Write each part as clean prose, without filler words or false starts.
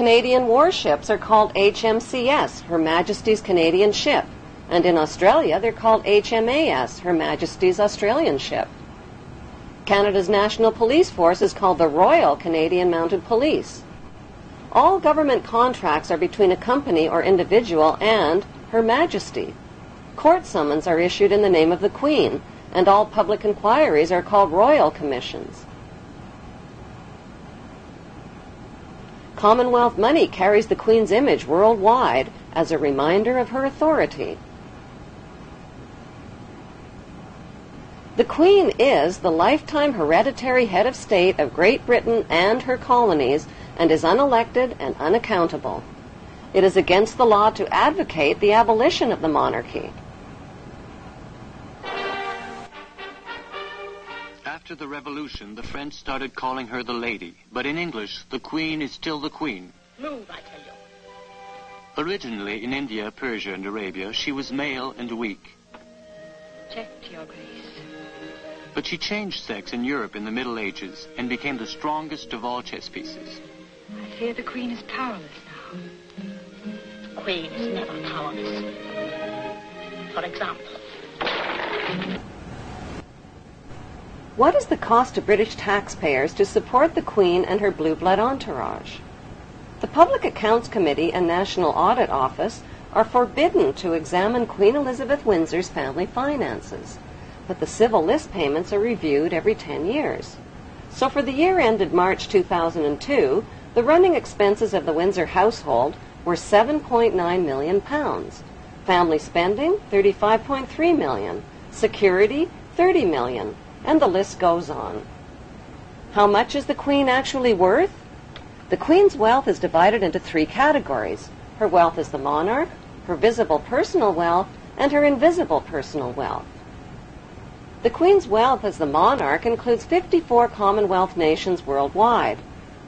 Canadian warships are called HMCS, Her Majesty's Canadian Ship, and in Australia they're called HMAS, Her Majesty's Australian Ship. Canada's National Police Force is called the Royal Canadian Mounted Police. All government contracts are between a company or individual and Her Majesty. Court summons are issued in the name of the Queen, and all public inquiries are called royal commissions. Commonwealth money carries the Queen's image worldwide as a reminder of her authority. The Queen is the lifetime hereditary head of state of Great Britain and her colonies and is unelected and unaccountable. It is against the law to advocate the abolition of the monarchy. After the Revolution, the French started calling her the Lady, but in English, the Queen is still the Queen. Move, I tell you. Originally, in India, Persia, and Arabia, she was male and weak. Check, Your Grace. But she changed sex in Europe in the Middle Ages and became the strongest of all chess pieces. I fear the Queen is powerless now. The Queen is never powerless. For example... What is the cost to British taxpayers to support the Queen and her blue blood entourage? The Public Accounts Committee and National Audit Office are forbidden to examine Queen Elizabeth Windsor's family finances, but the civil list payments are reviewed every 10 years. So for the year ended March 2002, the running expenses of the Windsor household were £7.9 million. Family spending, $35.3 million. Security, $30 million. And the list goes on. How much is the Queen actually worth? The Queen's wealth is divided into 3 categories. Her wealth as the monarch, her visible personal wealth, and her invisible personal wealth. The Queen's wealth as the monarch includes 54 Commonwealth nations worldwide,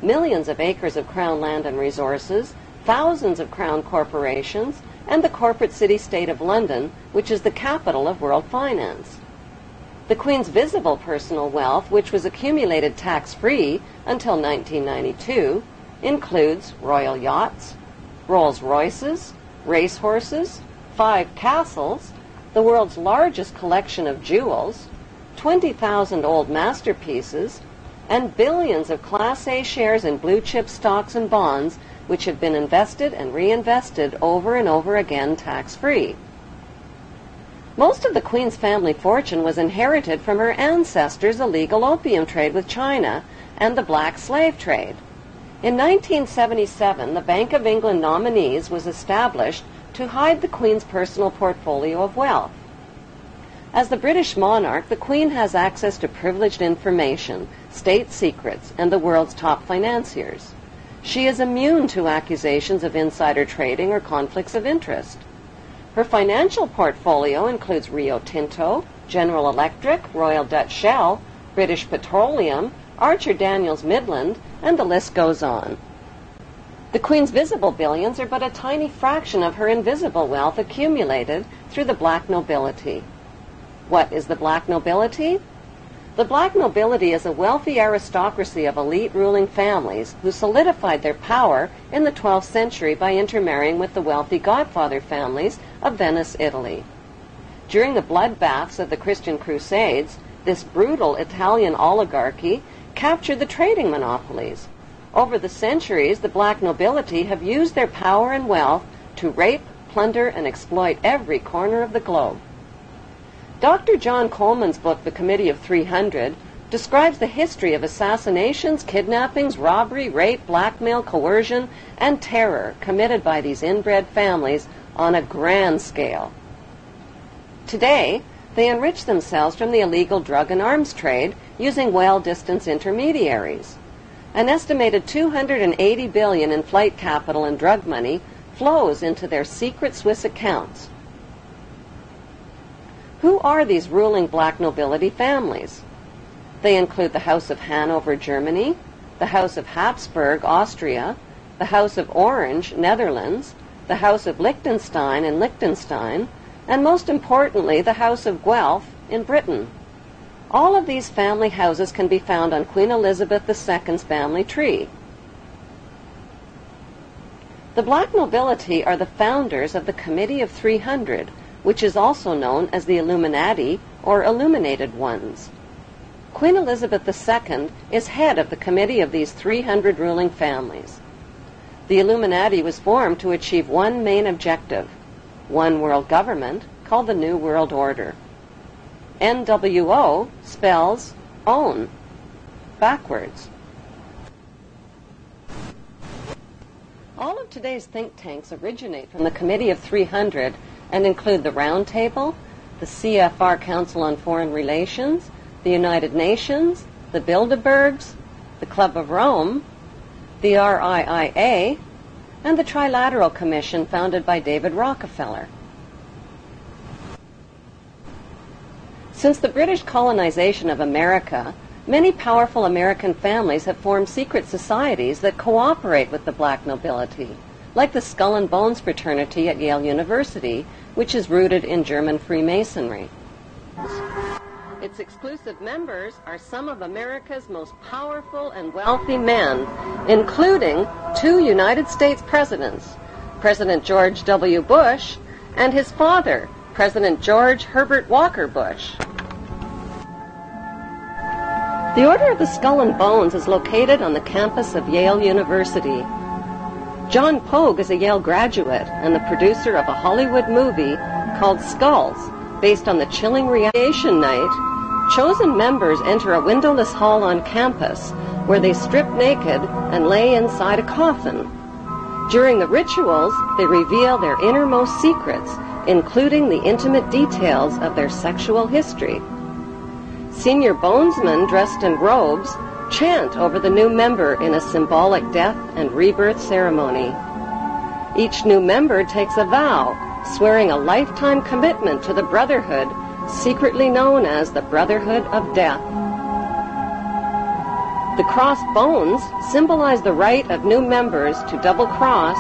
millions of acres of Crown land and resources, thousands of Crown corporations, and the corporate city-state of London, which is the capital of world finance. The Queen's visible personal wealth, which was accumulated tax-free until 1992, includes royal yachts, Rolls-Royces, racehorses, 5 castles, the world's largest collection of jewels, 20,000 old masterpieces, and billions of Class A shares in blue-chip stocks and bonds, which have been invested and reinvested over and over again tax-free. Most of the Queen's family fortune was inherited from her ancestors' illegal opium trade with China and the black slave trade. In 1977, the Bank of England Nominees was established to hide the Queen's personal portfolio of wealth. As the British monarch, the Queen has access to privileged information, state secrets, and the world's top financiers. She is immune to accusations of insider trading or conflicts of interest. Her financial portfolio includes Rio Tinto, General Electric, Royal Dutch Shell, British Petroleum, Archer Daniels Midland, and the list goes on. The Queen's visible billions are but a tiny fraction of her invisible wealth accumulated through the black nobility. What is the black nobility? The black nobility is a wealthy aristocracy of elite ruling families who solidified their power in the 12th century by intermarrying with the wealthy godfather families of Venice, Italy. During the bloodbaths of the Christian Crusades, this brutal Italian oligarchy captured the trading monopolies. Over the centuries, the black nobility have used their power and wealth to rape, plunder, and exploit every corner of the globe. Dr. John Coleman's book, The Committee of 300, describes the history of assassinations, kidnappings, robbery, rape, blackmail, coercion, and terror committed by these inbred families on a grand scale. Today, they enrich themselves from the illegal drug and arms trade using well-distanced intermediaries. An estimated $280 billion in flight capital and drug money flows into their secret Swiss accounts. Who are these ruling black nobility families? They include the House of Hanover, Germany, the House of Habsburg, Austria, the House of Orange, Netherlands, the House of Liechtenstein in Liechtenstein, and most importantly, the House of Guelph in Britain. All of these family houses can be found on Queen Elizabeth II's family tree. The black nobility are the founders of the Committee of 300, which is also known as the Illuminati or Illuminated Ones. Queen Elizabeth II is head of the committee of these 300 ruling families. The Illuminati was formed to achieve one main objective, one world government called the New World Order. NWO spells own, backwards. All of today's think tanks originate from the Committee of 300 and include the Round Table, the CFR Council on Foreign Relations, the United Nations, the Bilderbergs, the Club of Rome, the RIIA, and the Trilateral Commission founded by David Rockefeller. Since the British colonization of America, many powerful American families have formed secret societies that cooperate with the black nobility, like the Skull and Bones fraternity at Yale University, which is rooted in German Freemasonry. Its exclusive members are some of America's most powerful and wealthy men, including 2 United States presidents, President George W. Bush and his father, President George Herbert Walker Bush. The Order of the Skull and Bones is located on the campus of Yale University. John Pogue is a Yale graduate and the producer of a Hollywood movie called Skulls, based on the chilling radiation night. Chosen members enter a windowless hall on campus where they strip naked and lay inside a coffin. During the rituals, they reveal their innermost secrets, including the intimate details of their sexual history. Senior bonesmen dressed in robes chant over the new member in a symbolic death and rebirth ceremony. Each new member takes a vow, swearing a lifetime commitment to the brotherhood, secretly known as the Brotherhood of Death. The crossed bones symbolize the right of new members to double-cross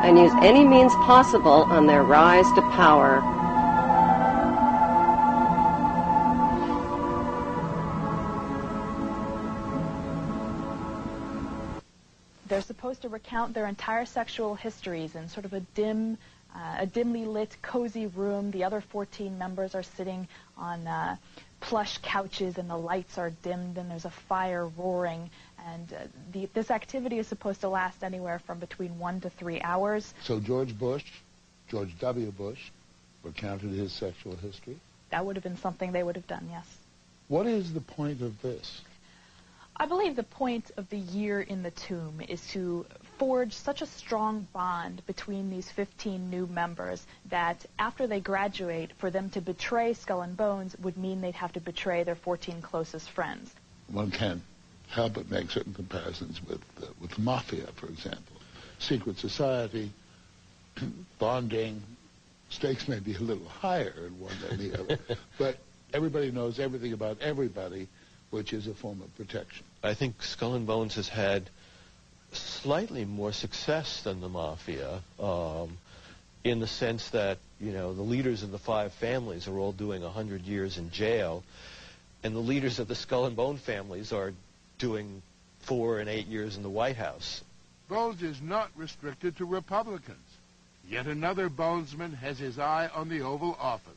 and use any means possible on their rise to power. They're supposed to recount their entire sexual histories in sort of a dimly lit, cozy room. The other 14 members are sitting on plush couches, and the lights are dimmed, and there's a fire roaring. And this activity is supposed to last anywhere from between 1 to 3 hours. So George W. Bush, recounted his sexual history? That would have been something they would have done, yes. What is the point of this? I believe the point of the year in the tomb is to forge such a strong bond between these 15 new members that after they graduate, for them to betray Skull and Bones would mean they'd have to betray their 14 closest friends. One can't help but make certain comparisons with the mafia, for example. Secret society, bonding, stakes may be a little higher in one than the other, but everybody knows everything about everybody, which is a form of protection. I think Skull and Bones has had slightly more success than the mafia, in the sense that, you know, the leaders of the 5 families are all doing 100 years in jail, and the leaders of the Skull and Bone families are doing 4 and 8 years in the White House. Bones is not restricted to Republicans. Yet another Bonesman has his eye on the Oval Office.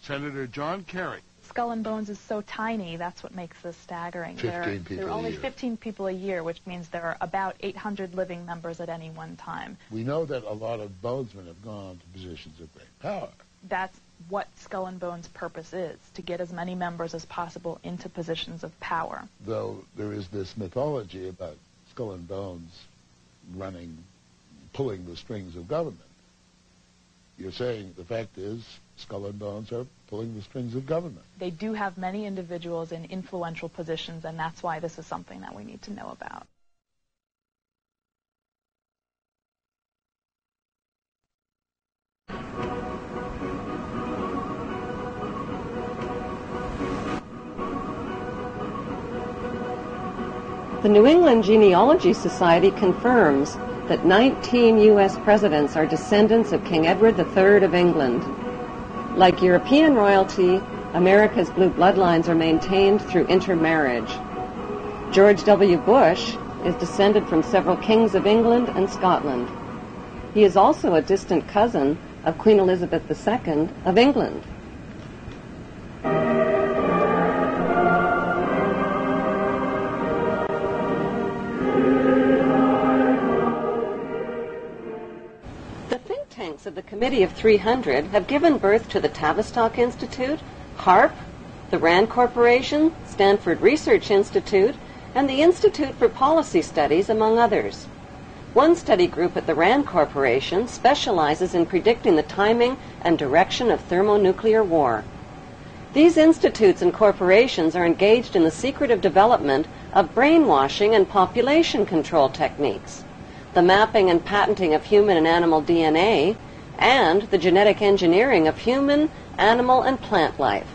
Senator John Kerry. Skull and Bones is so tiny, that's what makes this staggering. 15 people there are only a year. 15 people a year, which means there are about 800 living members at any one time. We know that a lot of bonesmen have gone to positions of great power. That's what Skull and Bones' purpose is, to get as many members as possible into positions of power. Though there is this mythology about Skull and Bones pulling the strings of government. You're saying the fact is Skull and Bones are pulling the strings of government. They do have many individuals in influential positions, and that's why this is something that we need to know about. The New England Genealogy Society confirms that 19 U.S. presidents are descendants of King Edward III of England. Like European royalty, America's blue bloodlines are maintained through intermarriage. George W. Bush is descended from several kings of England and Scotland. He is also a distant cousin of Queen Elizabeth II of England. The think tanks of the Committee of 300 have given birth to the Tavistock Institute, HARP, the RAND Corporation, Stanford Research Institute, and the Institute for Policy Studies, among others. One study group at the RAND Corporation specializes in predicting the timing and direction of thermonuclear war. These institutes and corporations are engaged in the secretive development of brainwashing and population control techniques, the mapping and patenting of human and animal DNA, and the genetic engineering of human, animal, and plant life.